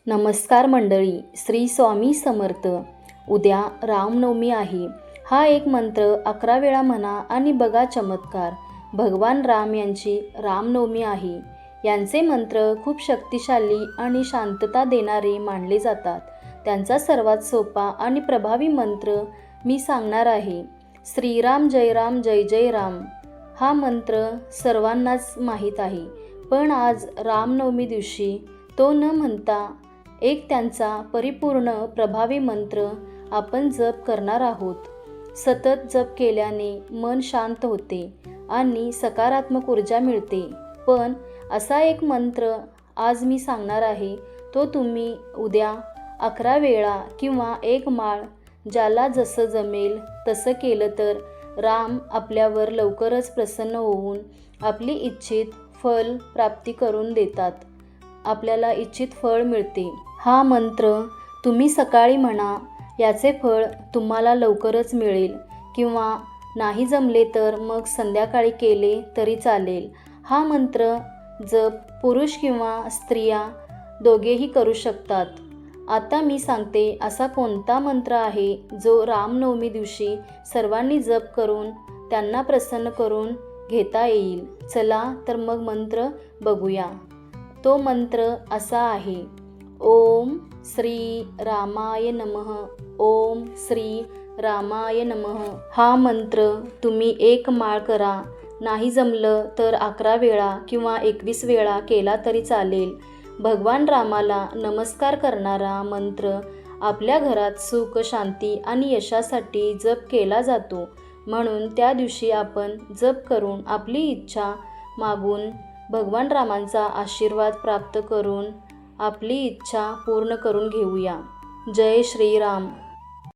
नमस्कार मंडळी, श्री स्वामी समर्थ. उद्या रामनवमी आहे. हा एक मंत्र 11 वेळा म्हणा आणि बघा चमत्कार. भगवान राम यांची रामनवमी आहे. यांचे मंत्र खूप शक्तिशाली आणि शांतता देणारे मानले जातात. त्यांचा सर्वात सोपा आणि प्रभावी मंत्र मी सांगणार आहे. श्रीराम जय राम जय जय राम. हा मंत्र सर्वांनाच माहीत आहे, पण आज रामनवमी दिवशी तो न म्हणता एक त्यांचा परिपूर्ण प्रभावी मंत्र आपण जप करणार आहोत. सतत जप केल्याने मन शांत होते आणि सकारात्मक ऊर्जा मिळते. पण असा एक मंत्र आज मी सांगणार आहे, तो तुम्ही उद्या 11 वेळा किंवा एक माळ ज्याला जसं जमेल तसं केलं तर राम आपल्यावर लवकरच प्रसन्न होऊन आपली इच्छित फल प्राप्ती करून देतात. आपल्याला इच्छित फळ मिळते. हा मंत्र तुम्ही सकाळी म्हणा, याचे फळ तुम्हाला लवकरच मिळेल, किंवा नाही जमले तर मग संध्याकाळी केले तरी चालेल. हा मंत्र जप पुरुष किंवा स्त्रिया दोघेही करू शकतात. आता मी सांगते असा कोणता मंत्र आहे जो रामनवमी दिवशी सर्वांनी जप करून त्यांना प्रसन्न करून घेता येईल. चला तर मग मंत्र बघूया. तो मंत्र असा आहे: ओम श्री रामाय नमः. ओम श्री रामाय नमः. हा मंत्र तुम्ही एक माळ करा. नाही जमलं तर 11 वेळा किंवा 21 वेळा केला तरी चालेल. भगवान रामाला नमस्कार करणारा मंत्र आपल्या घरात सुख, शांती आणि यशासाठी जप केला जातो. म्हणून त्या दिवशी आपण जप करून आपली इच्छा मागून भगवान रामांचा आशीर्वाद प्राप्त करून आपली इच्छा पूर्ण करून घेऊया. जय श्रीराम.